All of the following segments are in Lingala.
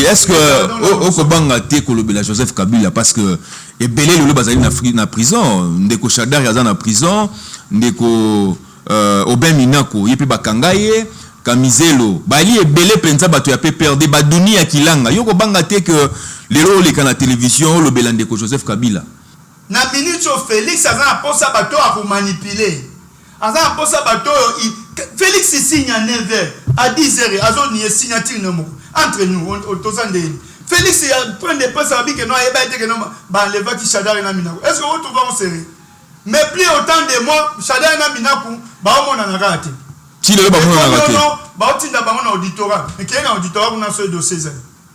est-ce que Okobanga te kolobela Joseph Kabila parce que ebele lolo bazali na prison, ndeko Shadar yaza na prison, ndeko Oben Minako yepi bakanga ye Kamizelo bali ebele penza bato ya PPRD baduni ya kilanga yoko banga te que lelo leka na télévision lobela ndeko Joseph Kabila na minute Félix aza posa bato a manipuler aza posa bato Félix signe à 9h à 10h azo ni signature no entre nous autosande Félix prend des postes à que non eba été que non ba leva ki Shadar na Minako est-ce que vous trouvez en série mais plus autant de moi Shadar na Minako ba o mona na raté si le ba mona na raté ba o tinda ba mona auditorat et qu'il y a un auditorat on a ce dossier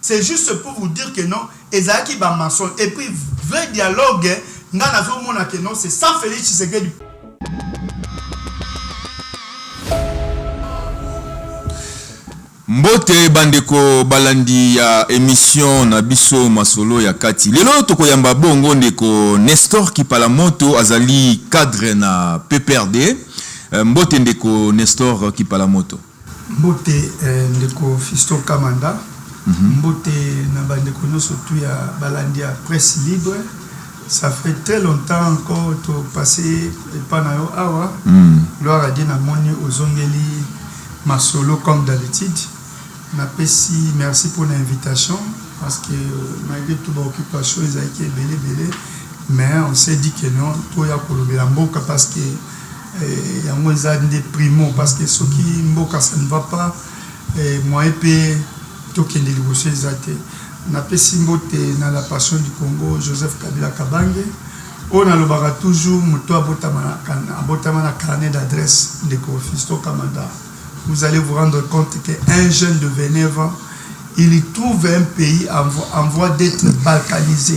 c'est juste pour vous dire que non ezaki ba maçon et puis vrai dialogue nga na zo mona que non c'est sans Félix Tshisekedi. Mbote bandeko balandi ya émission na biso masolo ya kati lelo toko yamba bongo ndeko Nestor Kipalamoto azali cadre na PPRD mbote ndeko Nestor Kipalamoto mbote ndeko Fisto Kamanda mbote na bandeko noso tu ya balandi ya presse libre. Ça fait très longtemps encore to passé panayo awa gloire à Dieu na moni ozongeli masolo comme d'habitude. Merci pour l'invitation parce que malgré toute l'occupation ils ont été belé mais on s'est dit que non tout ya kolobela mboka parce que il y a moins des primo parce que ce qui mboka ça ne va pas moi épée tout qui est négocié zaté na pesi mbote na la passion du Congo Joseph Kabila Kabange on a le bara toujours muto abotama na carnet d'adresse de Fisto Kamanda. Vous allez vous rendre compte qu'un jeune de 29 ans, il trouve un pays en voie d'être balkanisé.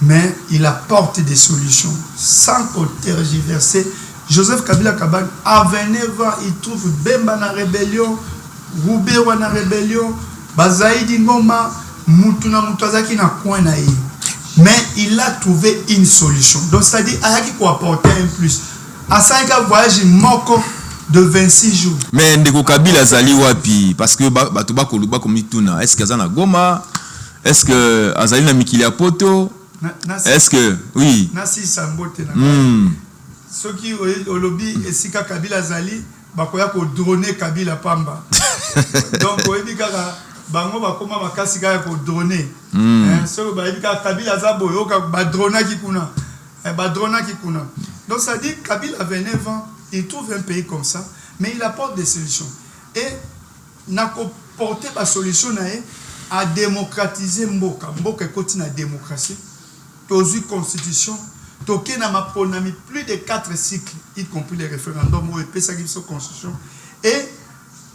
Mais il apporte des solutions. Sans tergiverser, Joseph Kabila Kabang, à 29 ans, il trouve Bemba na rébellion, Roubewa na rébellion, Bazaïdi Ngoma, Mutuna Mutazaki na coin na. Mais il a trouvé une solution. Donc, c'est-à-dire, il faut apporter un plus. À 5 voyage, Moko, de 26 jours. Mais ndeko Kabila zali wapi parce que bato ba koluba komituna est-ce que azana Goma est-ce que azali na mikili ya poto est-ce que oui nasi sambote na ceux qui olobi esika Kabila zali bakoya ko droner Kabila pamba donc oyebi kaka bango bakoma makasi kaka ko droner ceux ba yebi kaka Kabila zabo yoka ba drona ki kuna donc ça dit Kabila a 29 ans. Il trouve un pays comme ça, mais il apporte des solutions. Et n'a porté la solution à démocratiser Mboka. Mboka continue à démocratie. Tozu constitution. Toké n'a ma plus de 4 cycles, y compris les référendums où il peut s'agir de constitution. Et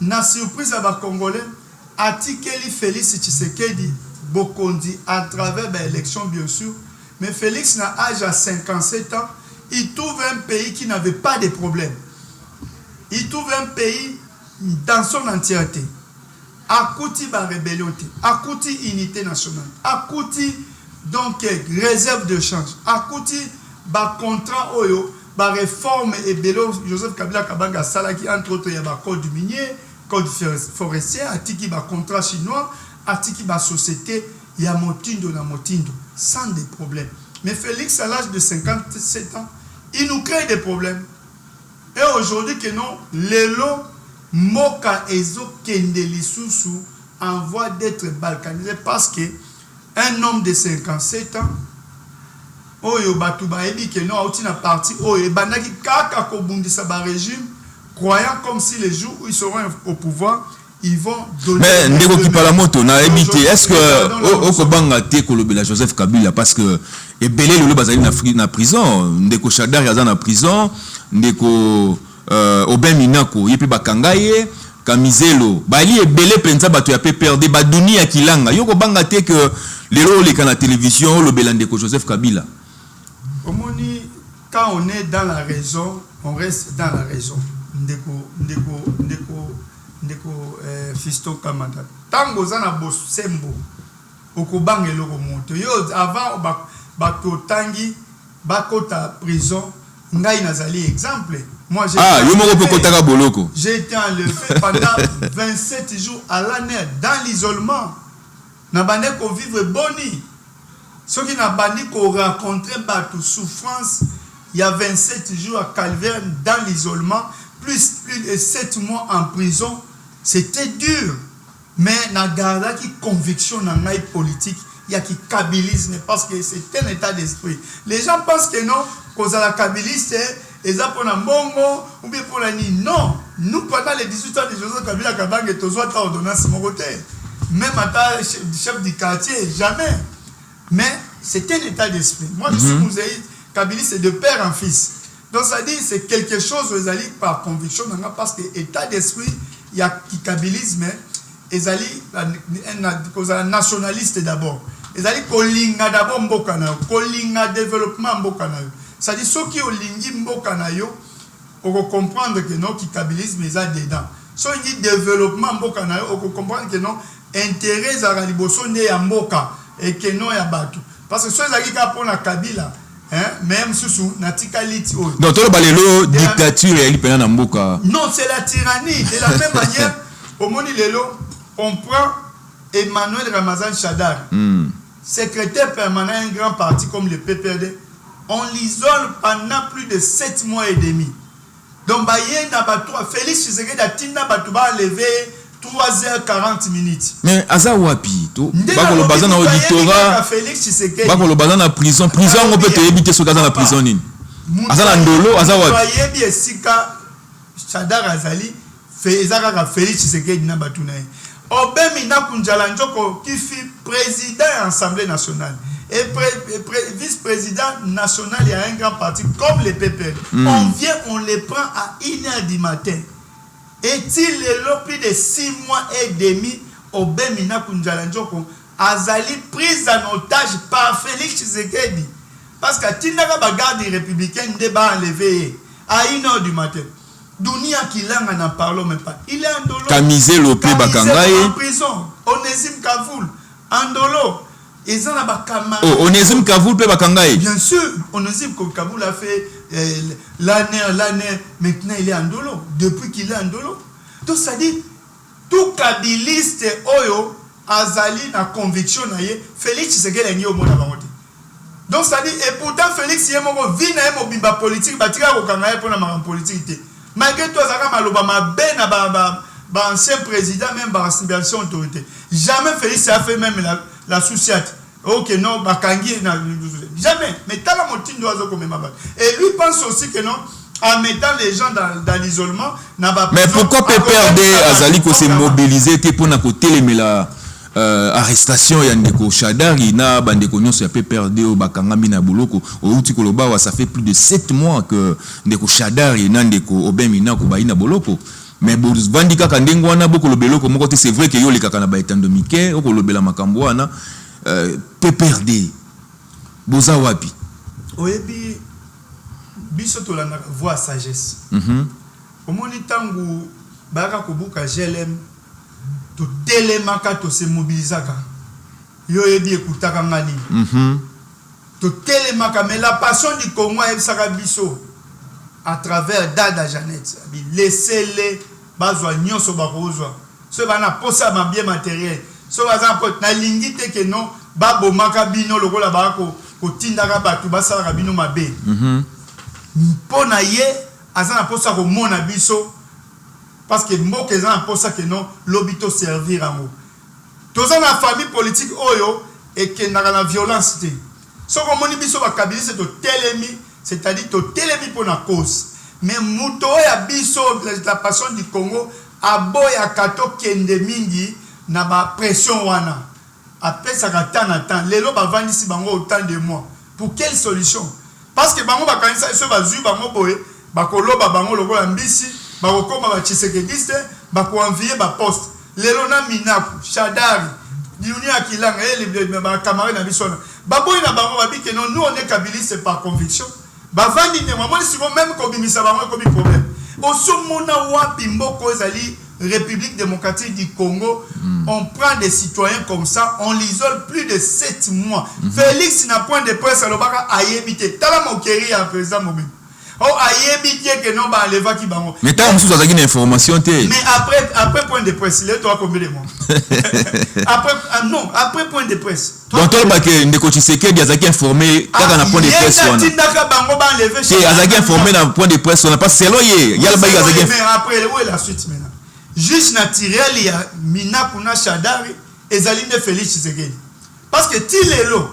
n'a surprise à la Congolais, Atikeli Félix Tshisekedi Bokondi à travers l'élection bien sûr. Mais Félix n'a âge à 57 ans. Il trouve un pays qui n'avait pas de problème. Il trouve un pays dans son entièreté. Akouti ba rébellion, akouti unité nationale, akouti donc réserve de change, akouti ba contrat oyo, ba réforme et bélo Joseph Kabila Kabanga Salaki entre autres ya ba code minier, code forestier, atiki ba contrat chinois, atiki ba société ya motindo na motindo sans des problèmes. Mais Félix, à l'âge de 57 ans, il nous crée des problèmes. Et aujourd'hui, que non, Lelo, Moka Ezo Kendeli Soussou, en voie d'être balkanisé parce qu'un homme de 57 ans, Oyo Batouba Ebi, que non, a parti, Oyo Banaki Kaka Kobundisa ba régime, croyant comme si les jours où ils seront au pouvoir, ils vont donner. Mais ndeko Kipalamoto na ebité est-ce que okobanga te kolobela Joseph Kabila parce que ebele lolo bazali na prison ndeko Shadar yaza na prison ndeko Oben Minako yepi bakanga ye Kamizelo bali ebele penza bato ya PPRD baduni ya kilanga yoko banga te que lelo leka na télévision lobela ndeko Joseph Kabila. Omoni quand on est dans la raison on reste dans la raison ndeko Fisto Kamanda tango zana bosembo okobanga eloko moto yo avant bato tangi bakota prison ngai nazali exemple moi j'ai été enlevé pendant 27 jours à l'année dans l'isolement na bande ko vivre boni. Ceux qui n'a bandi qu'on rencontrait toute souffrance, il y a 27 jours à Calvaire dans l'isolement, plus de 7 mois en prison, c'était dur. Mais na garda qui conviction dans la politique, il y a qui kabilisme parce que c'est un état d'esprit. Les gens pensent que non, qu'on a la kabiliste, et ça pour la mongo, ou bien pour la ni. Non, nous pendant les 18 ans de Joseph Kabila Kabang et Tozo ta ordonnance mon côté. Même à ta chef du quartier, jamais. Mais c'est un état d'esprit. Moi, je suis Mouzaïd, Kabili, c'est de père en fils. Donc, ça dit, c'est quelque chose, vous allez par conviction, parce que l'état d'esprit, il y a qui kabilisme, ils allaient, un nationaliste d'abord. Ils allaient, kolinga d'abord mbokanayo, kolinga développement mbokanayo. Ça dit, ceux qui ont lingi mbokanayo, on peut comprendre que non, qui kabilisme, ils ont dedans. Ceux qui ont développement mbokanayo, on peut comprendre que non, intérêt à la liboso ne ya mboka. Et que non ya batu parce que ceux qui pour la Kabila même sous natika liti donc tout le balelo dictature et lipena na mboka non c'est la tyrannie de la même manière au moni lelo on prend Emmanuel Ramazan Shadar secrétaire permanent d'un grand parti comme le PPRD on l'isole pendant plus de 7 mois et demi donc baye na batu Félix Tshisekedi atina batu ba lever 3h40 minutes. Mais Aza wapi to bakolo bazana auditora bakolo bazana prison on peut te éviter ce gars dans la prison nini Aza ndolo Aza wapi bayebi esika Shadar Azali fait ezaka Félix Tshisekedi na batuna Obemi na kunjala njoko qui fut président de l'Assemblée nationale et vice-président national il y a un grand parti comme le PPR on vient on les prend à 1h du matin. Est-il plus de 6 mois et demi au Bemina Kunjalanjoko Azali prise en otage par Félix Tshisekedi parce que Tindaga bagarde républicain débat enlevé à 1h du matin. Dunia Kilanga n'en parlons même pas. Il est en dolo. Kamisé Lopé Bakangaye en prison. Onésime Kavoul en dolo. Ils ont la camarade. Oh, Onésime Kavoul pe Bakangaye. Bien sûr, Onésime Kavoul a fait l'année, maintenant il est en dolo. Depuis qu'il est en dolo. Donc ça dit, tout kabiliste Oyo, Azali na conviction na ye, Félix Tshisekedi est au monde avant. Donc ça dit, et pourtant Félix est mon vie na mo bimba politique, batira ko kangaye pour na ma politique. Malgré tout, Zaka Maloba ma ben na ancien président, même ancien autorité. Jamais Félix a fait même la souciate. Ok, non, Bakangi, jamais. Mais t'as la montine d'oiseau comme ma. Et lui pense aussi que non, en mettant les gens dans l'isolement, n'a pas. Mais pourquoi PPRD Azali ko s'est mobilisé pour na côté les arrestation ya ndeko Shadari na bandeko nyonso ya PPRD au Bakangami na Boloko au uti koloba ça fait plus de 7 mois que ndeko Shadari na ndeko Obemina ko baina Boloko. Mais Vandika Kandengo wana boko lobelo ko moko c'est vrai que yo le kakana ba etando mike o ko lobela makambo wana PPRD boza wapi oyebi biso to lana voix sagesse omoni tangu baka kobuka GLM to telemaka to se mobilisaka yo yebi ekutaka ngani to telemaka mais la passion du Congo ebisaka biso à travers Dada Jeannette laissez-les bazwa nyonso bakozwa so bana posa ma bien matériel so baza pot na lingi te que non babo makabino lokola bako ko tindaka batu basala bino mabe pona ye azana posa ko mona biso parce que mboka ezana posa que non lobito servir ango toza na famille politique oyo et que na la violence te so ko moni biso bakabilise to telemi c'est-à-dire to telemi pour la cause mais muto ya biso la passion du Congo aboya kato kende mingi na ba pression wana après ça temps lelo ba vandisi bango autant de mois pour quelle solution parce que bango ba kanisa so ba zu bango boye ba koloba bango lokola mbisi ba kokoma ba Tshisekedi ba ko envier ba poste lelo na minaku Shadari Dunia Kilanga et ba camarade na biso ba boye na bango ba bi que non nous on est kabiliste par conviction ba vandi ne moi si même ko bimisa bango ko bi problème au somona wapi mboko ezali République démocratique du Congo, on prend des citoyens comme ça, on l'isole plus de 7 mois. Félix n'a point de presse à l'obaka à y éviter. Tala mokeri à président Mobile. Oh, ayebi die que non ba leva qui bango. Mais tant que vous avez une information Mais après point de presse, là tu as combien de mois? Après point de presse. Donc toi ba que ndeko Tshisekedi azaki informé kaka na point de presse wana. Tindaka bango ba lever. Et azaki informé na point de presse wana pas selon ye. Ya ba azaki. Mais après où est la suite maintenant? Juste naturel il y a Mina kuna Shadari ezali ne Félix Tshisekedi. Parce que Tilelo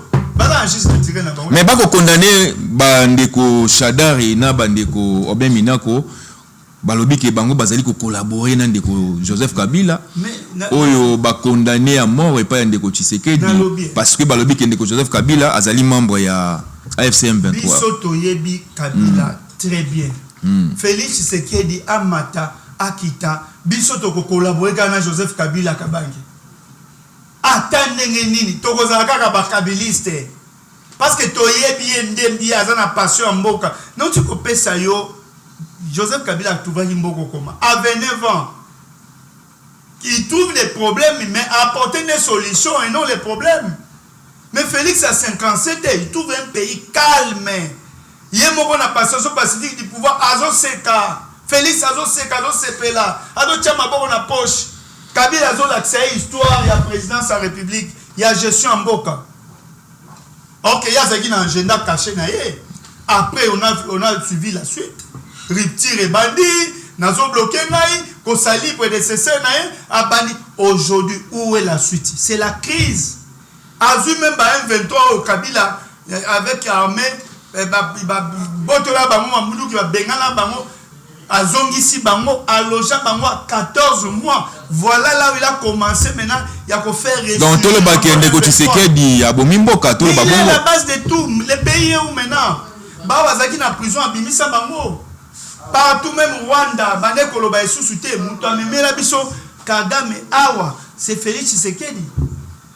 mais bako condamné bandeko Shadari na bandeko Obin Minako balobi ke bango bazali ko collaborer na ndeko Joseph Kabila oyo ba condamné à mort et pas ndeko Tshisekedi parce que balobi ke ndeko Joseph Kabila azali membre ya AFC M23 biso toyebi Kabila très bien Félix Tshisekedi amata akita biso to collaborer na Joseph Kabila kabangi attendez nini tokozala kaka ba kabiliste parce que toyebi ndembi azana passion mboka non tu peux pesa yo Joseph Kabila trouvait mboko comment à 29 ans il trouve des problèmes mais apporter des solutions et non les problèmes mais Félix a 57 ans il trouve un pays calme yemoko na passion pacifique du pouvoir azo seka Félix azo seka azo sepela azo chama boko na poche Kabila a l'accès histoire, il y a présidence de la République, il y a gestion en boca. Ok, il y a un agenda caché. Après, on a suivi la suite. Riptire et bandit, nazo bloqué, qu'on sali prédécesseur, abandit. Aujourd'hui, où est la suite? C'est la crise. Azu même un 23 au Kabila, avec l'armée, Botola Bango, Mamoudou qui va Bengala Bango, Azongisi Bango, Aloja Bango, 14 mois. Voilà là où il a commencé maintenant, il a qu'à faire réussir. Donc tout le baquet de Tshisekedi a bomimboka tout le babongo. Il est la base de tout. Les pays où maintenant, Bawazaki na prison à Bimisa Bango. Partout même Rwanda, Bande Koloba et Sousouté, Moutouame Melabiso, Kagame, Awa, c'est Félix Tshisekedi.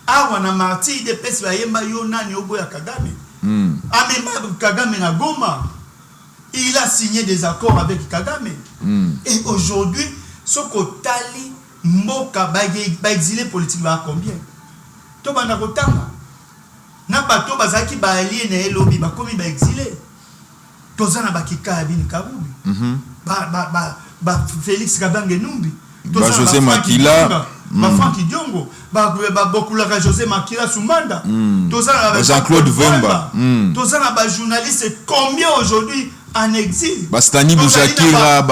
Awa na martyr de Pes Bayemba Yona Nyobo ya Kagame. Amema Kagame na Goma. Il a signé des accords avec Kagame. Et aujourd'hui, ce Kotali Mboka ba exilé politique va combien? To bana kotanga. Na bato bazaki ba allié na elobi ba komi ba exilé. Tozana ba kika bin kabubi. Ba Félix Kabange Numbi. Ba José Makila. Ba Franck Diongo. Ba Bokula José Makila Soumanda. Tozana ba Jean-Claude Vemba. Tozana ba journaliste combien aujourd'hui en exil. Bastani Boujakira,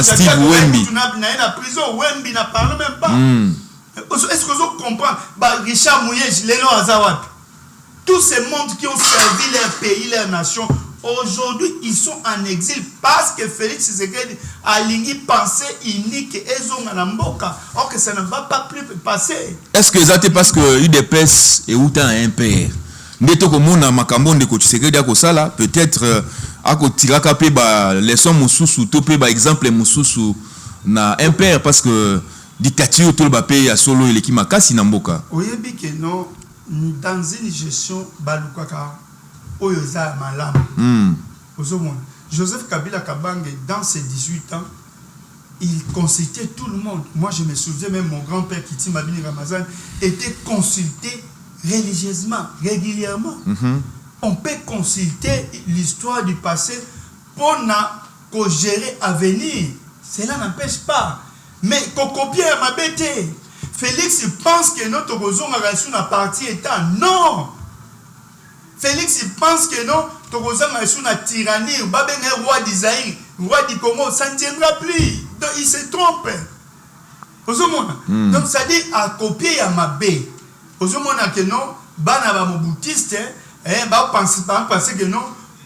Steve Wemby. Na prison, Wemby n'a parlé même pas. Est-ce que vous comprenez? Richard Mouyej, Lélo Azawad. Tous ces mondes qui ont servi leur pays, leur nation, aujourd'hui, ils sont en exil parce que Félix Tshisekedi a ligné pensée unique et Zonganamboka. Or que ça ne va pas plus passer. Est-ce que c'est parce que UDPS est autant un père? Neto komona makambo ndeko Tshisekedi akosala peut-être akotiraka pe ba leçon mususu to pe ba exemple mususu na impère parce que dictature tout le bapé ya solo eleki makasi na mboka. Oyebi que non dans une gestion balukaka oyoza malamu. Joseph Kabila Kabange dans ses 18 ans il consultait tout le monde. Moi je me souviens même mon grand-père Kiti Mabini Ramazan était consulté religieusement, régulièrement. On peut consulter l'histoire du passé pour gérer l'avenir. Cela n'empêche pas. Mais copier ma bête. Félix pense que notre relation n'a parti état. Non. Félix pense que non, notre na tyrannie, ou roi d'Isaïe, roi du Congo, ça ne tiendra plus. Donc il se trompe. Donc ça dit à copier à ma bête. Ozomona que non, bana ba moboutiste, penser que non,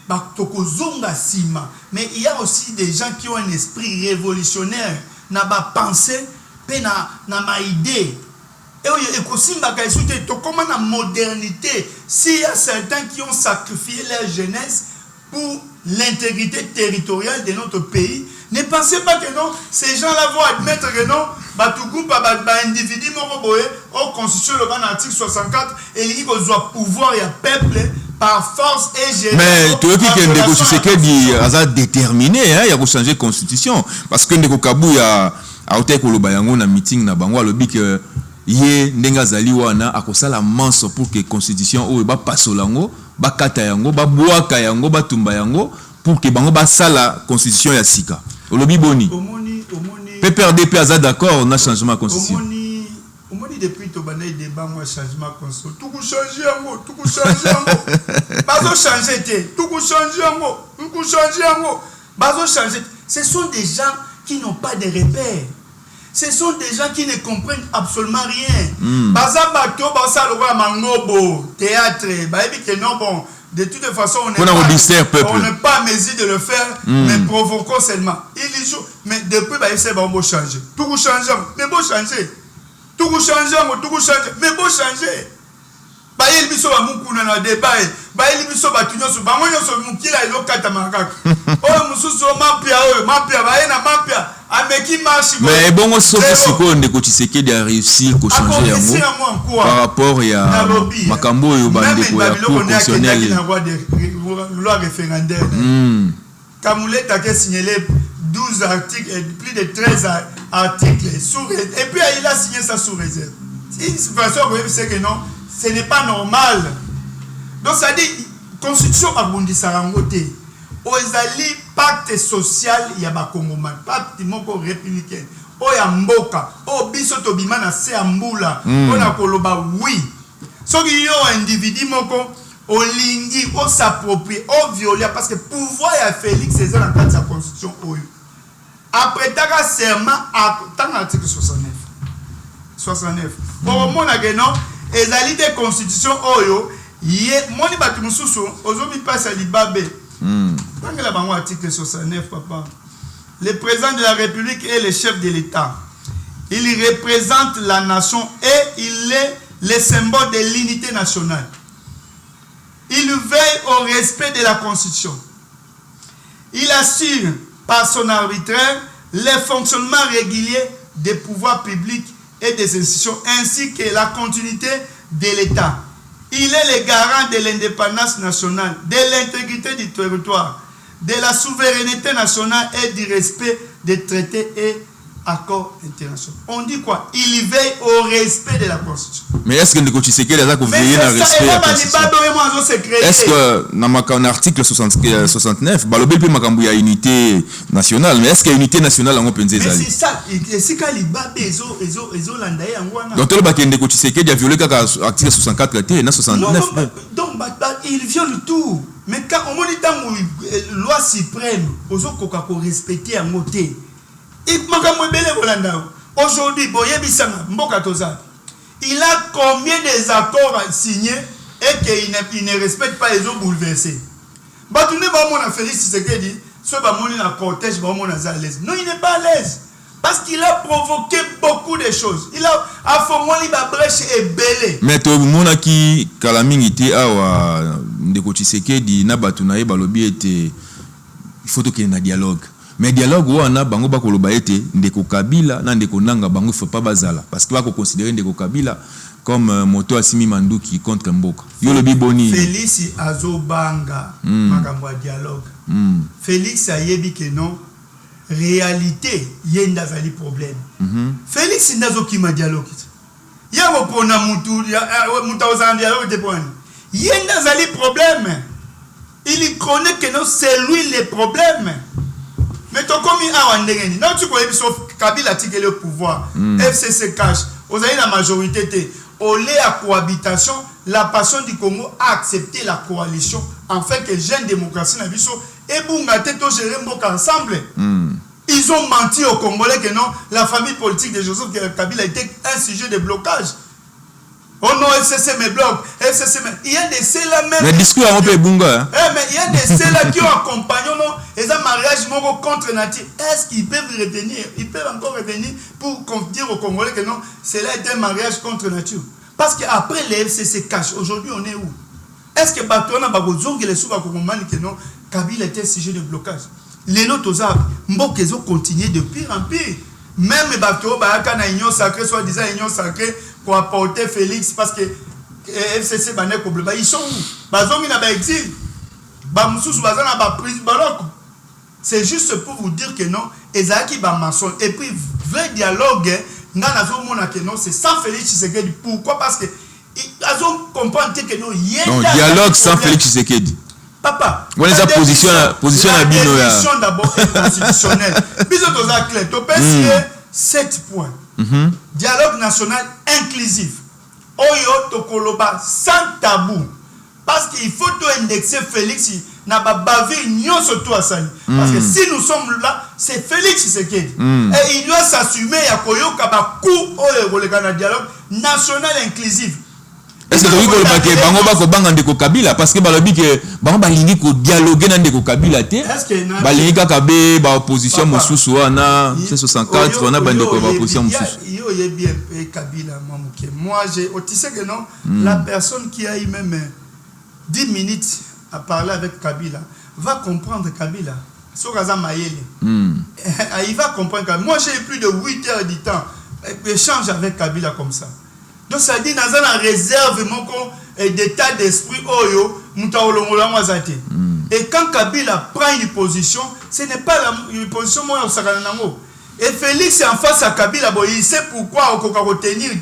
ba tokozonga sima. Mais il y a aussi des gens qui ont un esprit révolutionnaire, na ba pensée, pe na ma idée. Et kosimba ka esute to comment la modernité, s'il y a certains qui ont sacrifié leur jeunesse pour l'intégrité territoriale de notre pays, ne pensez pas que non, ces gens-là vont admettre que non, individu au constitution le article 64 et il dit pouvoir et peuple par force et gérer. Mais tu veux dire que Ndeko Tshisekedi a déterminé il a changer la constitution parce que Ndeko Kabu a auté koloba yango na meeting na bango alobi que ye ndenga zali wana akosala manse pour que constitution o ba pasolango ba kata yango ba boaka yango ba tumba yango pour que bango basa la constitution ya sika. Olobi boni. Omoni. PPRDP aza d'accord on a changement de constitution. Omoni depuis to bana débat moi changement constitution. Tout changer yango, tout changer yango. Bazo changer té, tout changer yango, tout changer yango. Bazo changer. Ce sont des gens qui n'ont pas de repères. Ce sont des gens qui ne comprennent absolument rien. Baza bato basa lokola mangobo, théâtre, baebi que non bon. De toute façon, on n'est pas à mesure de le faire, mais provoquons seulement. Il joue, mais depuis, il bon changer. Tout changer, mais bon changer. Tout changer, mais bon changer. Il biso ba mukuna na débat. Il biso ba tunyo so ba monyo so mukila ilo kata makaka. Oh mususu mapia na mapia. Ameki marche. Mais bon soki siko ndeko Tshisekedi a réussi ko changer yango par rapport ya makambo yo bande ko ya constitutionnel. Loi référendaire. Kamuleta qui a signalé 12 articles et plus de 13 articles et puis il a signé ça sous réserve. Une situation c'est que non, ce n'est pas normal. Donc ça dit constitution abundi sarangote. Ozali pacte social ya ba Congoman, pacte moko républicain. Oya mboka, o biso to bimana se ambula, ona koloba oui. Soki yo individu moko olingi o s'approprier, o violer parce que pouvoir ya Félix César dans la constitution oyo. Après taka serment à dans l'article 69. Pour mon ageno ezali de constitution oyo ye moni batu mususu ozomi passe libabe. Dans l'article 69, papa, le président de la République est le chef de l'État. Il représente la nation et il est le symbole de l'unité nationale. Il veille au respect de la Constitution. Il assure par son arbitraire le fonctionnement régulier des pouvoirs publics et des institutions ainsi que la continuité de l'État. Il est le garant de l'indépendance nationale, de l'intégrité du territoire, de la souveraineté nationale et du respect des traités et accords internationaux. On dit quoi? Il veille au respect de la Constitution. Mais est-ce que Ndeko Tshisekedi a veillé au respect de la Constitution? Est-ce que dans l'article 69, balobi pe makambu ya unité nationale, mais est-ce que l'unité nationale en open zezali? Mais c'est ça, c'est quand libabe ezo landaye angwana. Donc tolo bakende Ndeko Tshisekedi a violé kaka article 64 té na 69. Donc il viole tout. Mais quand on dit dans loi suprême, ozo koka ko respecter en moté. Aujourd'hui, il a combien des accords signés et qu'il ne respecte pas les autres bouleversés. Non, il n'est pas à l'aise. Parce qu'il a provoqué beaucoup de choses. Il a affamé la brèche et belé. Mais tout le monde qui calamité a Ndeko Tshisekedi na batunaye balobi était il faut qu'il y ait un dialogue. Mais dialogue wana bango ba koloba ete Ndeko Kabila na Ndeko Nanga bango faut pas bazala parce que va considérer Ndeko Kabila comme moto asimi manduki contre Mboka. Yo lobi boni. Félix azobanga makambo dialogue. Félix ayebi que non réalité yenda zali problème. Félix ndazo kima dialogue. Ya mopona mutu ozana dialogue te point. Yenda zali problème. Il connaît que non c'est lui le problème. Mais tu comme à Wandengeni, non tu connais sauf Kabila tique le pouvoir, FCC cache, vous avez la majorité, au lait à cohabitation, la passion du Congo a accepté la coalition en fait que jeune démocratie n'a vu ça et Bungate to gérer Mboka ensemble. Ils ont menti aux Congolais que non, la famille politique de Joseph Kabila était un sujet de blocage. Oh non, FCC me bloque, FCC me... Il y a des ceux-là même... Mais discours à peu bunga. Mais il y a des ceux-là qui ont accompagné les mariages contre nature. Est-ce qu'ils peuvent revenir? Ils peuvent encore revenir pour dire aux Congolais que non, cela est un mariage contre nature. Parce qu'après les FCC cache, aujourd'hui on est où? Est-ce que Batona Babozong et les sous-Bakongomani que non, Kabila était un sujet de blocage? Les notes aux arbres, Mbokezo ont continué de pire en pire. Même les bateaux, na union sacrée, soit disant union sacrée, pour apporter Félix, parce que FCC, ils sont où? Bazongi na ba exil. Bamoussous, bazana ba prise balok. C'est juste pour vous dire que non, Ezaki ba maçon. Et puis, vrai dialogue, c'est sans Félix Tshisekedi. Pourquoi? Parce que ils ont compris que non, dialogue sans Félix Tshisekedi. Papa, on est position à bino ya. La d'abord est constitutionnelle. Biso toza clair, to pèse 7 points. Dialogue national inclusif. Oyo tokoloba sans tabou. Parce qu'il faut tout indexer Félix n'a pas bavé nyon surtout à Sali. Parce que si nous sommes là, c'est Félix Tshisekedi. Et il doit s'assumer à Koyoka ba coup au dialogue national inclusif. Est-ce que tu veux que bango ba ko banga ndeko Kabila parce que balobi que bango ba lingi ko dialoguer na ndeko Kabila te. Ba lingi ka be ba opposition mosusu wana C64 wana ba ndeko ba opposition mosusu. Yo ye bien Kabila mamuke. Moi j'ai tu sais que non la personne qui a eu même 10 minutes à parler avec Kabila va comprendre Kabila. Sokaza Mayele. Il va comprendre Kabila. Moi j'ai eu plus de 8 heures du temps échange avec Kabila comme ça. Donc ça dit dans un réserve d'état d'esprit oyo mutaolongola mwazate. Et quand Kabila prend une position, ce n'est pas une position moi au Sakanango. Et Félix est en face à Kabila, bon, il sait pourquoi on peut retenir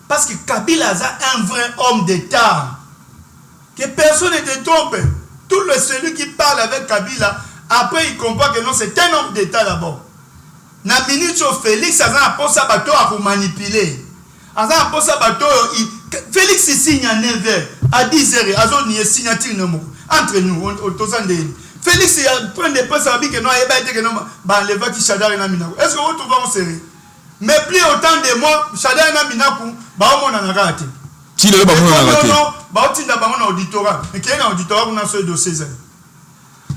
parce que Kabila est un vrai homme d'état. Que personne ne te trompe. Tout celui qui parle avec Kabila, après il comprend que non, c'est un homme d'état d'abord. Na minute sur Félix, ça va pour ça bateau à manipuler. Félix signe à 9h, à 10h, il y a signature entre nous, Félix prend des postes à que non, il va qui Chadar et Naminakou. Est-ce que vous trouvez en série? Mais plus autant de moi, Chadar et Naminakou, on a raté. Si le bas on a raté. Non, auditorat. Mais quel est l'auditorat on a ce dossier?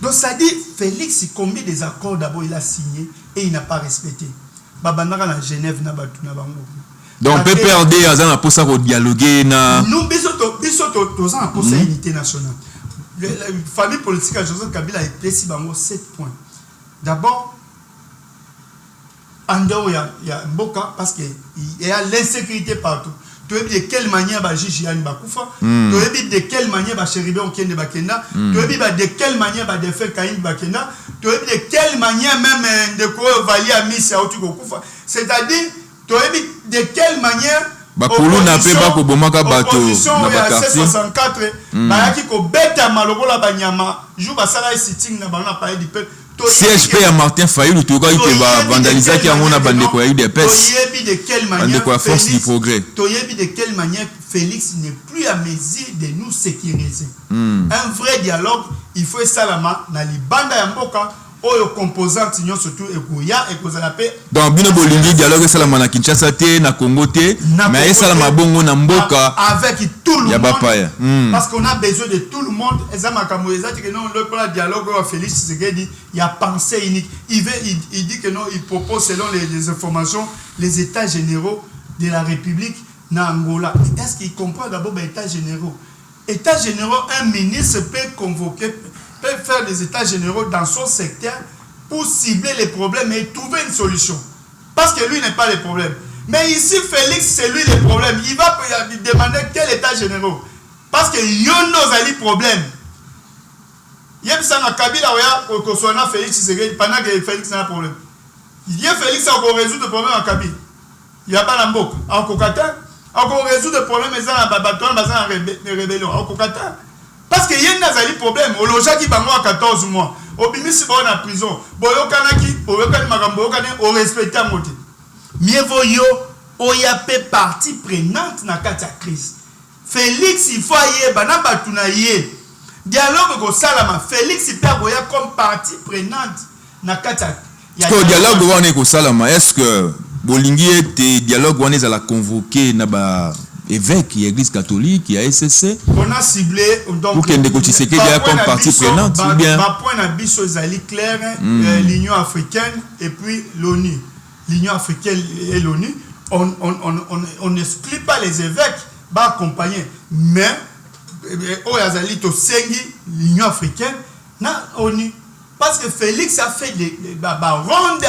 Donc ça dit, Félix, combien des accords d'abord il a signé et il n'a pas respecté. Babandara na Genève na Batuna Bango. Donc PPRD a un poste pour dialoguer na. Nous bisoto un poste à unité nationale. La famille politique à Joseph Kabila a précis bango 7 points. D'abord, en dehors il y a Mboka parce qu'il y a l'insécurité partout. Tu veux de quelle manière va Gigi Yann Bakoufa, tu veux de quelle manière va Chéribé Okende Bakenda, tu veux de quelle manière va défaire Kaïn Bakenda, tu veux de quelle manière même de quoi Vali a mis à Otuko Koufa. C'est-à-dire, tu veux de quelle manière Bakulu n'a pas ko bomaka bato na bakarti 64 bayaki ko beta malobola banyama jou basala sitting na bana pa di pe CHP à Martin Fayulu tu vois que va vandaliser qui a mon abandé quoi il des pes de quelle manière quoi force du progrès toyebi de quelle manière Félix n'est plus à mesure de nous sécuriser un vrai dialogue il faut salama na libanda ya mboka oyo composante nyo surtout ekoya ekozala pe donc bino bolingi dialogue salama na Kinshasa te na Congo te mais salama bongo na mboka avec tout le monde parce qu'on a besoin de tout le monde ezama kamoeza que non le dialogue au Félix Tshisekedi il y a pensée unique il dit que non il propose selon les informations les états généraux de la République na Angola. Est-ce qu'il comprend d'abord les états généraux un ministre peut convoquer peut faire des états généraux dans son secteur pour cibler les problèmes et trouver une solution. Parce que lui n'est pas le problème. Mais ici, Félix, c'est lui le problème. Il va demander quel état généraux. Parce que Yondo a le problème. Il y a un Kabila qui soit Félix pendant que Félix n'a pas de problème. Il y a Félix qui a résoudre le problème à Kabila. Il n'y a pas d'ambok. En Kokata, on résout le problème dans la rébellion. En Kokata. Parce qu'il y a un problème. Au loja qui bango à 14 mois. Au bimisi bon en prison. Boyo kanaki, boyo kani magambo kani, au respecté à moté. Mieux vaut yo, oyape partie prenante na kata crise. Félix il faut y bana batuna yé. Dialogue ko salama. Félix il peut boya comme partie prenante na kata. Est-ce que dialogue on est ko salama? Est-ce que bolingi était dialogue on est à la convoquer na ba évêque, l'église catholique, il y a SSC. On a ciblé donc pour qu'il y ait comme partie prenante. Point d'abysse clair, l'Union africaine et puis l'ONU. L'Union africaine et l'ONU, on n'exclut pas les évêques, bah accompagner. Mais l'Union africaine, na ONU. Parce que Félix a fait des rondes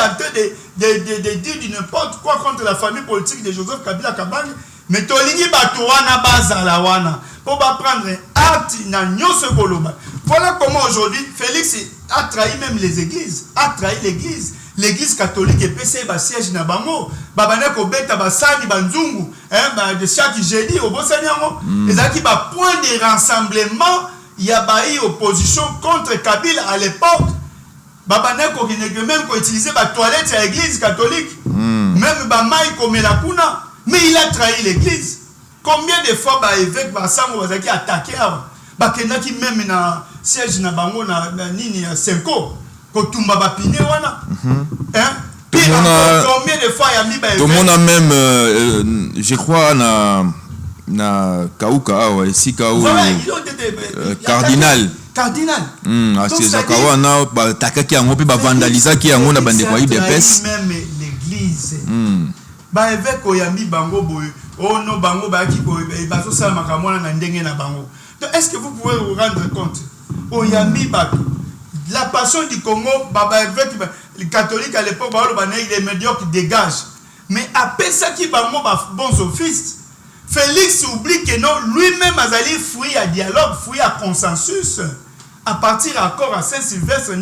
de dire du n'importe quoi contre la famille politique de Joseph Kabila Kabang. Mais tolingi batuana bazala wana pour prendre acte na nyonso koloba. Voilà comment aujourd'hui Félix a trahi même les églises, a trahi l'église catholique et PC ba siège na bango, babane ko beta basani banzungu, de chaque jeudi au bosani yango, ezaki ba point de rassemblement il y a une opposition contre Kabila à l'époque. Babaneko qui même utilisé la toilette à l'église catholique. Même Bamaï comme la Kuna. Mais il a trahi l'église. Combien de fois évêque Bassango a attaqué avant? Bakendaki même na siège na bango na nini ya Senko. Kotumba Bapine wana. Hein? Combien de fois il y a mis tout le monde a même, je crois, na Kauka, ici Kaou, cardinal. Cardinal. C'est Zakawa, na takaki ango pe ba vandaliser ki ango na bande kwa IDPS. Même l'église. Ba évêque oyambi bango boy. Oh non bango ba ki boy ba so sa makamona na ndenge na bango. Donc est-ce que vous pouvez vous rendre compte? Oyambi ba la passion du Congo, baba évêque les catholiques à l'époque les médiocres dégagent. Mais après ça qui va bon sophiste, Félix oublie que non, lui-même a allé fouiller à dialogue, fouiller à consensus. À partir d'accord à Saint-Sylvestre,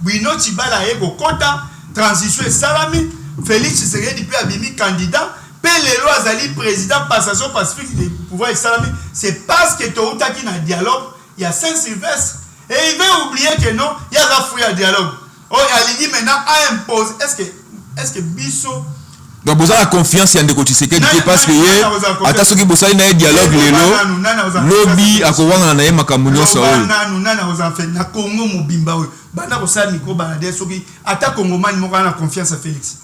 Bruno Tibala Ego Kota, transition et salami, Félix serait dit Abimi candidat, puis les lois Azali président passation pacifique du pouvoir et salami. C'est parce que tu as qui dans dialogue, il y a Saint-Sylvestre. Et il va oublier que non, il y a un fouille à dialogue. Oh, il dit maintenant à imposer. Est-ce que Bisso. Donc, vous avez la confiance en Ndeko Tshisekedi parce que attention que vous avez un dialogue, lobby à quoi on a eu Makamunyo Saoul. Nana aux enfants, na Congo Mobimba. Bana Rosa Miko Banade, Soki, attaque Congo Man, il a confiance à Félix.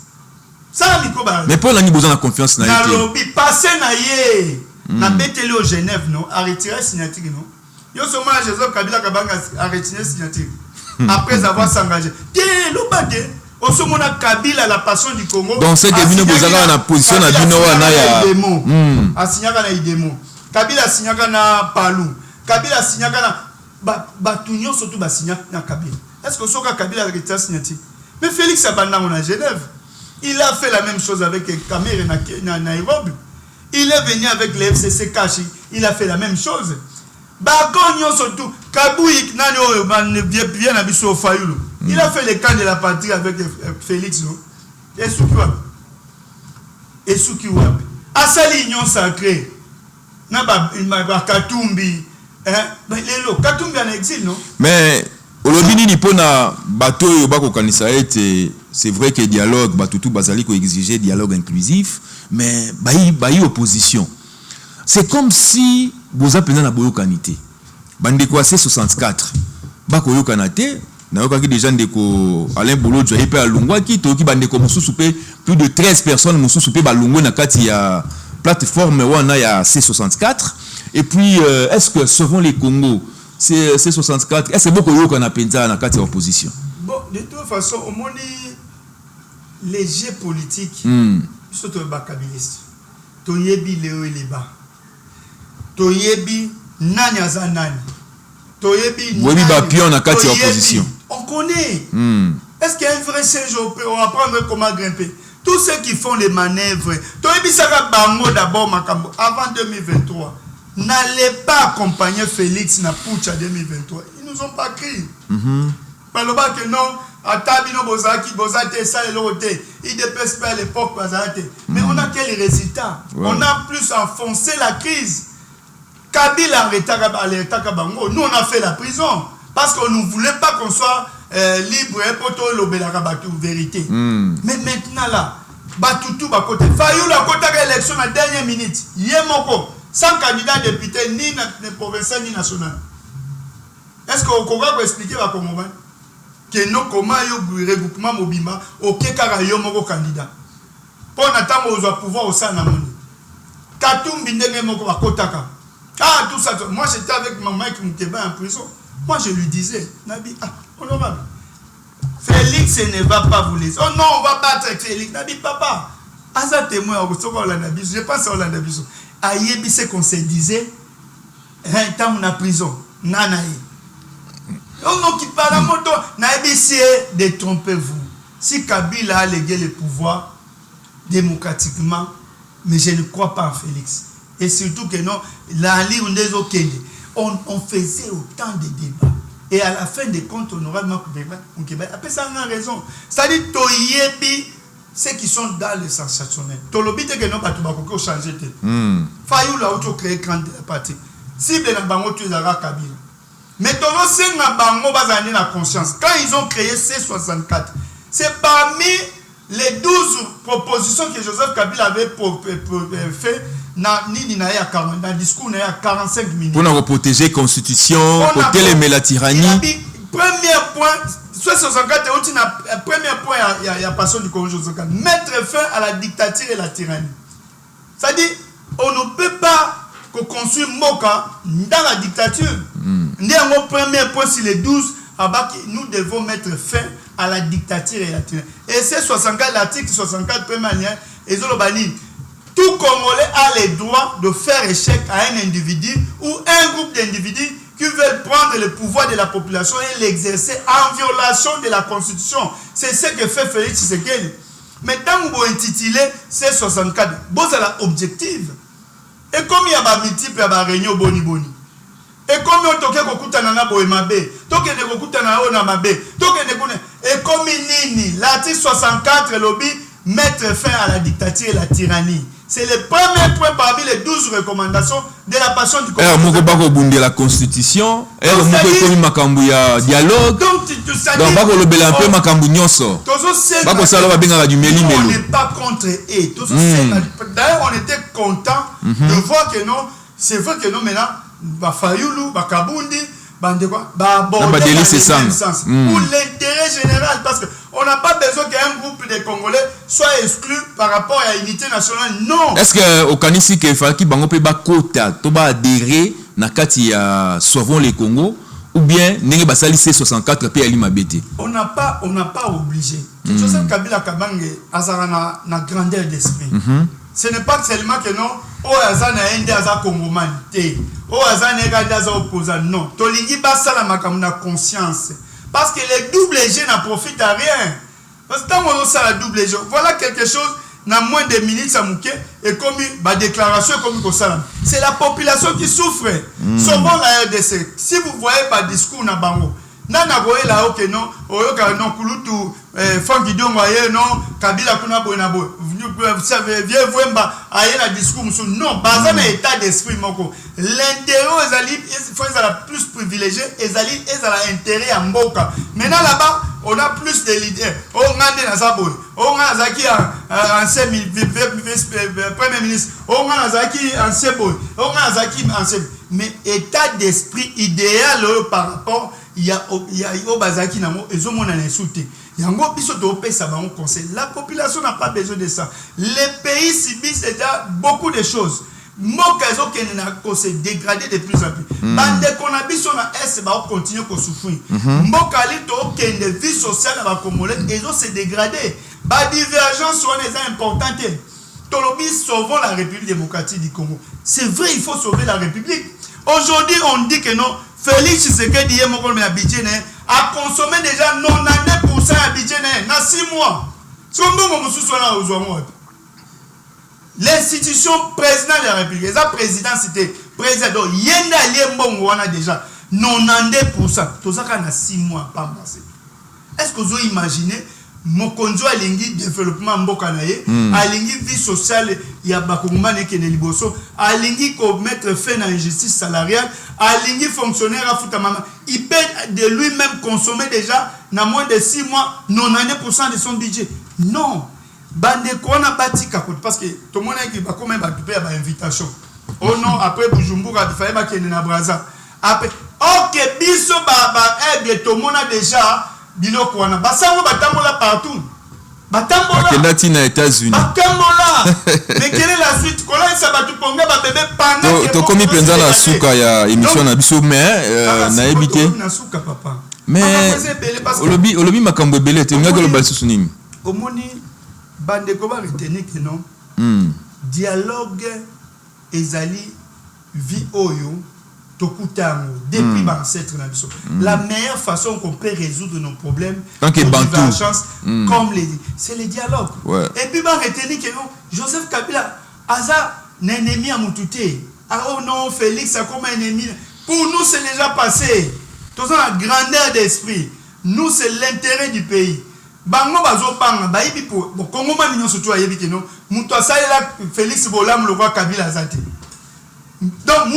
Ça, Miko Banade. Mais pour l'année, vous avez confiance dans le lobby. Passez na yé. Na Bétélé au Genève, non? À retirer signature, non? Yo seulement Joseph Kabila Kabanga a retiré signature après avoir s'engagé. L'obade, au sommet Kabila la passion du Congo. Donc c'est que Bino Bozanga na position na Bino wana ya a signé na idemo. Kabila signé na Palou. Kabila signé na Batunyo surtout ba signé na Kabila. Est-ce que Soka Kabila a retiré signature? Mais Félix Abanda on a Genève. Il a fait la même chose avec Kamere na Nairobi. Il est venu avec les FCC Kashi. Il a fait la même chose. Surtout, Kabouik, bien habitué au Fayoulou. Il a fait le camp de la patrie avec Félix. Et Soukiwab. À sa l'union sacrée, Katumbi. Katumbi en exil, non? Mais, au lobby, il y a un bateau, c'est vrai que le dialogue, tout Bazali exigeait dialogue inclusif, mais il y a opposition. C'est comme si vous avez la boyokanité. Bande quoi c'est 64. Bako yokanate, na yokaki déjà ndeko Alain Bolo Joye pe alungwa ki toki bande ko mususu pe plus de 13 personnes mususu pe balungwe na kati ya plateforme wana ya C64. Et puis est-ce que selon les Congo c'est C64 est-ce que boko yokana penza na kati ya opposition? Bon, de toute façon au moins les jeux politiques surtout bakabiliste. Toyebi leo les bas. Toyebi nani aza nani. Toyebi nani. Webi bapion na kati ya opposition. On connaît. Est-ce qu'il y a un vrai siège on va apprendre comment grimper. Tous ceux qui font les manœuvres. Toyebi saka bango d'abord makambo avant 2023. N'allez pas accompagner Félix na putsch à 2023. Ils nous ont pas crié. Paloba que non, Atabino Bozaki, Bozate, ça et l'autre. Il dépêche pas à l'époque, mais on a quel résultat? On a plus enfoncé la crise. Kabila a l'état Kabango. Nous, on a fait la prison. Parce qu'on ne voulait pas qu'on soit libre pour tout le vérité. Mais maintenant, là, Batutu, Bakote. Fayou, la côté de l'élection à la dernière minute. Yemoko, sans candidat député, ni provincial, ni national. Est-ce qu'on peut expliquer à Congo que non, comment il y a un regroupement Mobimba, au Kekara Yomoko candidat. Pour n'attendre aux pouvoirs au Sanamoni. Katumbi Ndemoko Bakotaka. Ah, tout ça. Moi, j'étais avec ma mère qui m'était en prison. Moi, je lui disais, Nabi, honorable, Félix ne va pas vous laisser. Oh non, on va battre avec Félix. Nabi, papa, Asa témoin, je pense à Hollandabi. Aïebi, c'est qu'on se disait, un temps, on a prison. Nanaï. On qui parle à moto. Nabi, c'est de tromper-vous. Si Kabila a légué le pouvoir démocratiquement, mais je ne crois pas en Félix. Et surtout que non, on faisait autant de débats. Et à la fin des comptes, on aura après ça, on a raison. C'est-à-dire, ceux qui sont dans le sensationnel. Tolobi te que non, tu vas changer. Fayou là où tu crées grand parti. Cible dans Bango, tu as Kabila. Mais Tono Senga Bango bazane la conscience. Quand ils ont créé C64, c'est parmi les 12 propositions que Joseph Kabila avait fait dans le discours il y a 45 minutes. Pour protéger la constitution, pour télémer la tyrannie. Premier point, 64 premier point, il y a passion du Congo 64. Mettre fin à la dictature et la tyrannie. C'est-à-dire, on ne peut pas construire Moka dans la dictature. Mon premier point sur les 12, nous devons mettre fin à la dictature et la tyrannie. Et c'est 64, l'article 64, premier lien, et tout Congolais a le droit de faire échec à un individu ou un groupe d'individus qui veulent prendre le pouvoir de la population et l'exercer en violation de la Constitution. C'est ce que fait Félix Tshisekedi. Mais tant que vous intitulez C64, vous avez l'objectif. Et comme il y a des multiples réunions boni boni. Et comme il y a des gens qui ont été et comme l'article 64 lobby mettre fin à la dictature et la tyrannie. C'est le premier point parmi les 12 recommandations de la passion du Congo. La Constitution, dialogue. Donc, on n'est pas contre eux. D'ailleurs, on était content de voir que non, c'est vrai que non, maintenant, Fayoulou, Kabundi, pour l'intérêt général, parce qu'on n'a pas besoin qu'un groupe de Congolais soit exclu par rapport à l'unité nationale. Non. Est-ce que au Kanisi qu'il faut qu'il bango pe ba quota to ba adhérer na kati ya Sauvons les Congo ou bien nenge basali C64 pe ali mabete? On n'a pas obligé. Joseph Kabila Kabange azara na grandeur d'esprit. Ce n'est pas seulement que non, oh azana ende aza Congoman te. Oh azana ende aza opposant. Non. Tolingi basala makamuna conscience. Parce que les doubles G n'en profitent à rien. Parce que tant qu'on a la double G, voilà quelque chose, dans moins de minutes, ça mouke, et comme ma déclaration, comme ça. C'est la population qui souffre. Sauvons la RDC. Si vous voyez pas discours na bango, nana voyez là, ok, non, oyoka non, kulutu, Franck Dion, voyez, non, Kabila kuna boinabo. Vous savez, vieux Vouemba, aïe la discours, non, basé dans l'état d'esprit, moko. L'intérêt, il faut être plus privilégié, ils ont l'intérêt à Mboka. Maintenant là-bas, on a plus de leaders. On a des Nazaboy, on a Zaki, ancien premier ministre, on a Zaki, ancien boy, on a Zaki, ancien. Mais état d'esprit idéal par rapport, il y a Obazaki, ils ont insulté. La population n'a pas besoin de ça. Les pays subissent déjà beaucoup de choses. Mokazo qui n'a se dégrader de plus en plus. Bande qu'on a bis on a S va continuer à souffrir. Mokali to qui une vie sociale va Congolais et ont se dégrader. Ba divergence sont les importantes. Tolobi sauvons la République démocratique du Congo. C'est vrai, il faut sauver la République. Aujourd'hui, on dit que non, Félix Tshisekedi a consommé déjà 92% à budget dans 6 mois. L'institution président de la République, la président c'était président, il y a déjà 92%. Tout ça dans 6 mois, pas passé. Est-ce que vous imaginez Mokonzo alingi développement mboka na ye, alingi vie sociale ya bakongomane ke liboso, alingi ko mettre fin à l'injustice salariale, alingi fonctionnaire à futamama, il peut de lui-même consommer déjà dans moins de 6 mois 90% de son budget. Non, bande kona batika parce que tout le monde qui va quand même payer ba invitation. Oh non, après Bujumbura il fallait ba kende na Braza. Après OK biso ba aigle tout le monde a déjà biloko wana basango batambola partout batambola akendati na États-Unis batambola mais quelle est la suite kola ça ba tout ponga ba bébé pendant to komi penza na suka ya émission na biso mais na ebité na suka papa mais olobi makambo ebele te ngaka lo balisusu nini omoni bande ko ba retenir que non dialogue ezali vie oyo depuis ma ancêtre la meilleure façon qu'on peut résoudre nos problèmes comme c'est le dialogue et puis va retenir que non Joseph Kabila aza un ennemi à Moutouté oh non Félix a comme un ennemi pour nous c'est déjà passé tout ça la grandeur d'esprit nous c'est l'intérêt du pays bango bazo banga baibi pour Congo mani surtout ayebi que non muto asala Félix Bolam le roi Kabila azate. Donc,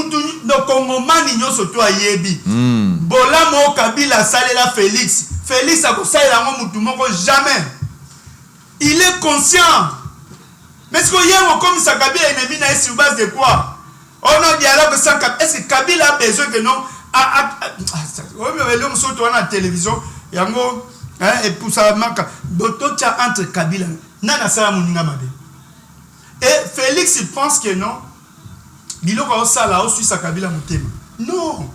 nos Congomans nyonso to ayebi bolamo Kabila salela Félix akosalela ngo mutu moko jamais. Il est conscient. Mais est-ce qu'il y a comme ça Kabila ennemi na sur base de quoi? On a dialogue sans Kabila. Est-ce que Kabila a besoin que non on me sur la télévision yango et pour ça manque d'autres entre Kabila nana sala muninga mabe. Et Félix il pense que non biloko osala o Suisse Kabila mutema. Non.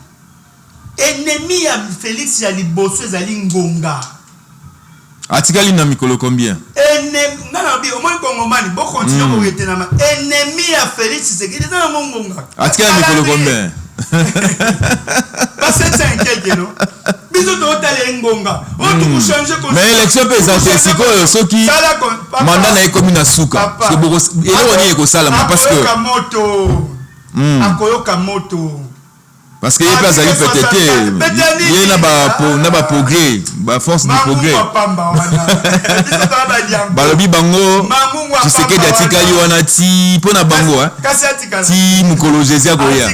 Ennemi ya Félix ya liboso ezali ngonga. Atikali na mikolo combien? Ennemi nana bi au moins kongomani bo continue ko retena ma. Ennemi ya Félix c'est que na ngonga. Atikali na mikolo combien? Parce que c'est un quelque non. Biso to tale ngonga. On tout changer comme mais élection présidentielle siko soki mandat na ekomi na suka. Parce que boko eloni ekosala parce que akoyoka moto. Parce que il peut azali peut-être il y a ba progrès, ba force du progrès. Balobi bango tu sais que datika yona ti pona bango hein. Ti mukolo Jésus akoya.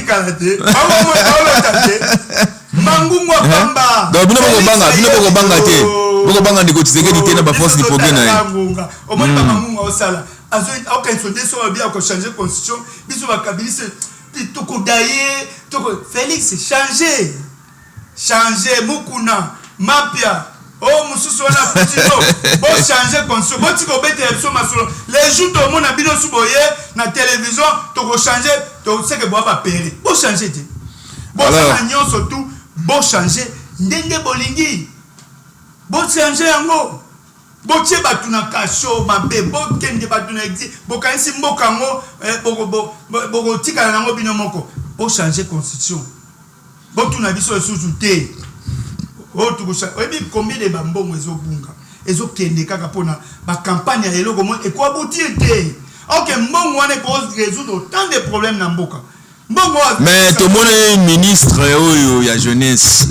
Mangungu pamba. Donc bino boko banga te. Boko banga ndiko tu sais que dit na ba force du progrès na. Au moins mangungu osala. Azo aucun sondé so bien ko changer constitution, biso ba kabilise toko daye toko Félix changer mukuna mapia oh mususu wana petito bo changer constitution bo tiko bete so masolo les jours to mona bino suboye na télévision toko changer to seke bo ba pere bo changer te bo na nyonso tout bo changer ndenge bolingi bo changer yango botie batu na kasho mabe bokende batu na exi bokanisi mboka ngo boko tika na ngo bino moko bo changer constitution botu na biso esusu te o tukusha ebi combien de bambongo ezo kende kaka pona ba campagne ya eloko mo e ko aboutir te OK mbongo wana ko résoudre autant de problèmes na mboka mbongo mais to mona ministre oyo ya jeunesse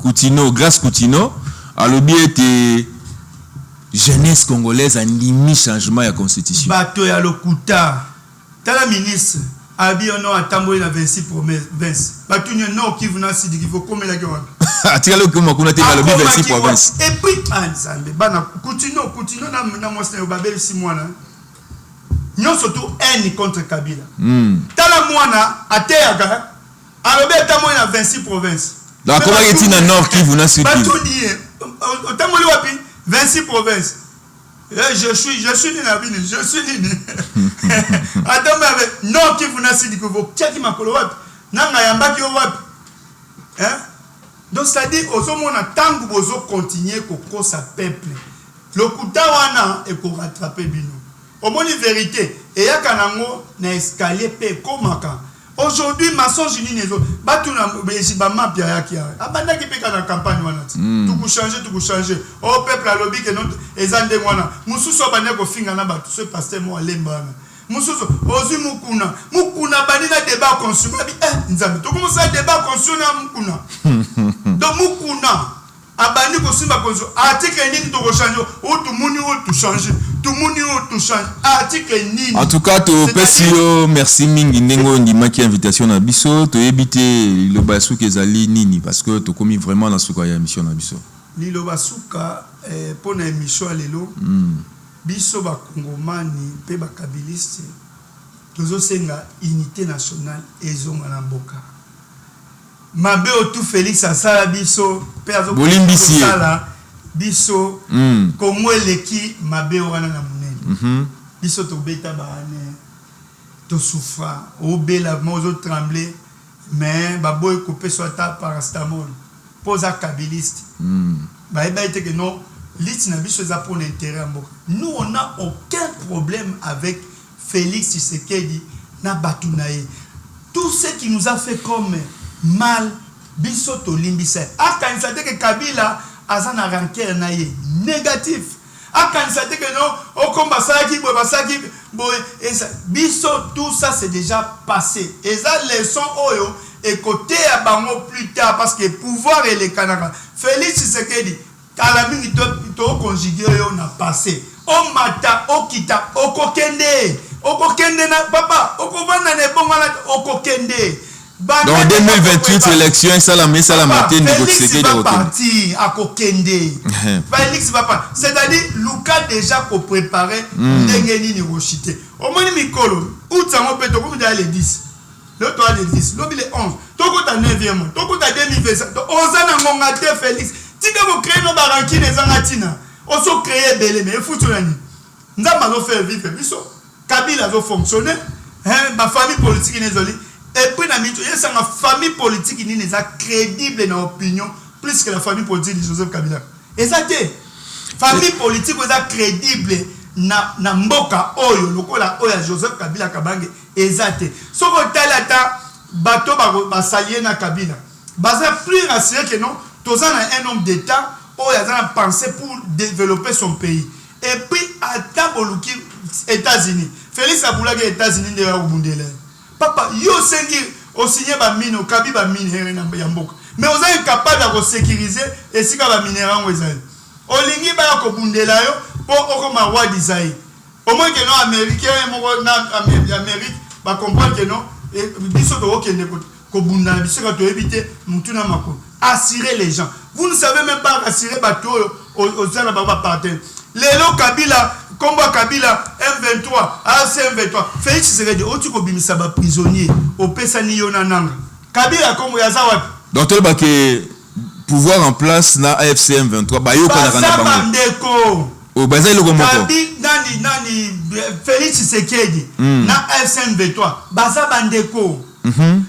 Coutinho grâce Coutinho alobi ete jeunesse congolaise a limé changement ya constitution. Bato ya lokuta. Tala ministre abi ono atamboli na 26 provinces. Bato nyo no Kivu na Sud Kivu komela ke wapi. Atika lo kuma kuna te na 26 provinces. Et puis ensemble bana Coutinho na mosna yo babel si mwana. Nyo surtout haine contre Kabila. Tala mwana ateyaka alobe atamboli na 26 provinces. Donc comment est-il na Nord Kivu na Sud Kivu? Bato ni otamboli wapi 26 provinces. Je suis né. Attends, mais non, qui vous n'a dit que vous tchaki makolo wapi. Nanga yambaki wapi. Hein? Donc, c'est-à-dire, aux hommes, on a tant que vous continuez qu'on sa peuple. Le coup d'awana est pour rattraper bino. Au moins, la vérité. Et il y a kanango na escalier pe komaka. Aujourd'hui, mensonge ni nezo. Batu na bejiba mapia yaki ya. Abanda ki peka na campagne wana. Tuku changer. Oh peuple a lobby que notre ezande wana. Mususu abanda ko finga na batu ce pasteur mo alemba. Mususu ozu mukuna bani na débat consumer bi nzambe. To commence à débat consumer na mukuna. Donc mukuna abandi ko simba konzo article nini to ko changer ou tout muni ou tout changer. En tout cas, merci mingi nengo ndimaki invitation na biso to ebite liloba suka ezali nini parce que to komi vraiment na suka ya émission na biso. Liloba suka pona émission lelo biso ba kongomani pe ba kabiliste tozo senga unité nationale ezonga na mboka. Mabe otu Félix asala biso pe azo sala biso komweleki mabe wana na munene biso to beta baane to souffra obela mozo trembler mais baboy couper soit ta parastamol posa kabiliste ba ete que non lit na biso za pour l'intérêt mboka. Nous on n'a aucun problème avec Félix Tshisekedi na batunaye. Tout ce qui nous a fait comme mal biso to limbisa akanisa te que Kabila azana ranker na ye négatif akanisa te que non okomba saki boy biso tout ça c'est déjà passé et ça leçon oyo et côté à bango plus tard parce que pouvoir et les Kanaka Félix Tshisekedi kala mingi to conjugué yo na passé o mata o kita okokende na papa okovanda ne bonga na okokende Dans 2028 élection ça la matin de Félix va partir à Kokende. Félix va partir. C'est-à-dire Luka déjà ko préparer ndengeni ni rochité. Au moins mikolo, où ça on peut to comme dans les 10. Le toi les 10, le 11. Toko ta 9e, toko ta 2027. Ozana ngonga te Félix. Tika ko créer no baranki les angatina. Oso créer belé mais foutunani. Nzamba zo faire vivre biso. Kabila zo fonctionner. Ma famille politique n'est et puis na mito yesa ma famille politique ni n'est crédible dans opinion plus que la famille politique de Joseph Kabila. Exacté. Famille politique est crédible na mboka oyo lokola oya Joseph Kabila kabange exacté. Soko talata bato ba salier na Kabila. Baza plus rassuré que non, toza na un homme d'état oya za penser pour développer son pays. Et puis à taboluki États-Unis. Félix Aboula que États-Unis de Rubundele. Papa, yo sengi au signé ba mine, au kabi ba mine na yamboka. Mais on est incapable de sécuriser et si ka ba minéraux wezali. Olingi ba ko bundela yo pour okoma roi d'Isaïe. Au moins que non américain mo na Amérique ba comprendre que non et biso to okende ko bundala biso ka to éviter mutuna mako. Assurer les gens. Vous ne savez même pas assurer bateau aux gens ba partenaires. Lelo Kabila Combo Kabila M23 AC23 Félix Tshisekedi oti ko bimisa ba prisonnier au pesani yona nanga Kabila kombo ya zawa donc le baké pouvoir en place na AFC M23 bayo kana kana bango ndeko o bazali ko moko Kabila nani Félix Tshisekedi na AFC M23 baza bandeko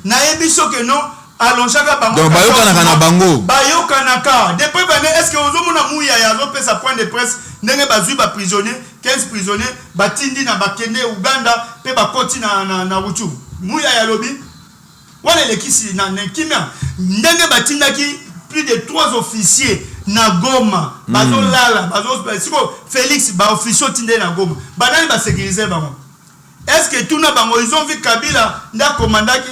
na yebiso que non alonjaka bango donc bayo kana bango bayo kanaka depuis est-ce que ozomona muya ya zo pesa point de presse ndenge bazui ba prisonnier 15 prisonniers batindi na bakende Uganda pe bakoti na Ruchu muya ya lobi wala lekisi na kimia ndenge batindaki plus de 3 officiers na Goma bazo lala bazo siko Félix ba officier tinde na Goma banani ba sécuriser bango est-ce que tout na bango ils ont vu Kabila nda commandaki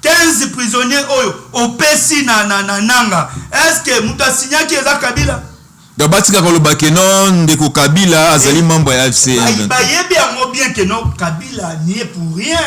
15 prisonniers oyo opesi na nanga est-ce que muta signaki eza Kabila donc batika ko lobake non ndeko Kabila azali membre ya AFC ba yebi yango bien que non Kabila n'y est pour rien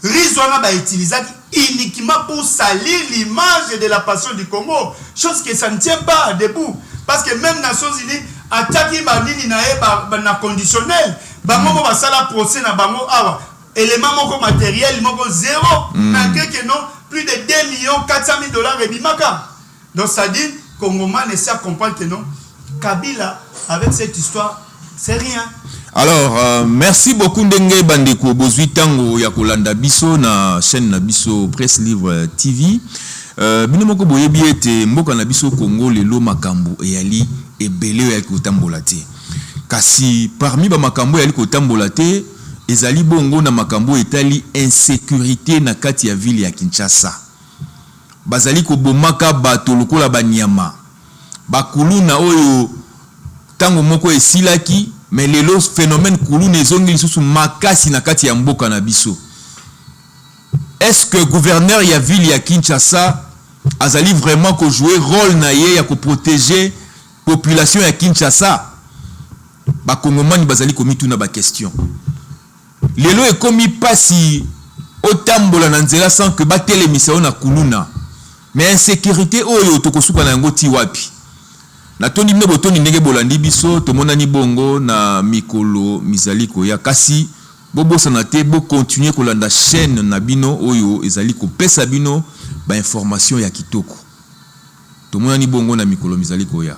Rizwana ba utilisé uniquement pour salir l'image de la passion du Congo chose que ça ne tient pas debout parce que même Nations Unies attaqué ba nini na e na conditionnel bango ba sala procès na bango awa élément moko matériel moko zéro malgré que non plus de 2 400 000 ebimaka donc ça dit Congoman essaie à comprendre que non Kabila avec cette histoire c'est rien. Alors merci beaucoup ndenge bandeko bozwi tango ya kolanda biso na chaîne na biso Presse Livre TV bino moko boyebi ete mboka na biso Congo lelo makambo eyali ebele ya kotambola te kasi parmi ba makambo eyali kotambola te ezali bongo na makambo etali insécurité na kati ya ville ya Kinshasa bazali ko bomaka bato lokola banyama bakuluna oyo tango moko esilaki mais lelo phénomène kuluna ezongi lisusu makasi na kati ya mboka na biso. Est-ce que gouverneur ya ville ya Kinshasa azali vraiment ko jouer rôle na ye ya ko protéger population ya Kinshasa? Ba kongomani bazali ko mituna ba question. Lelo ekomi pasi otambola na nzela sans que ba télémission na kuluna. Mais insécurité oyo tokosuka na yango ti wapi? Na toni mne botoni ndenge bolandi biso tomonani bongo na mikolo mizali koya kasi bobosa te bo continuer kolanda chaîne na bino oyo ezali ko pesa bino ba information ya kitoko tomonani bongo na mikolo mizali koya.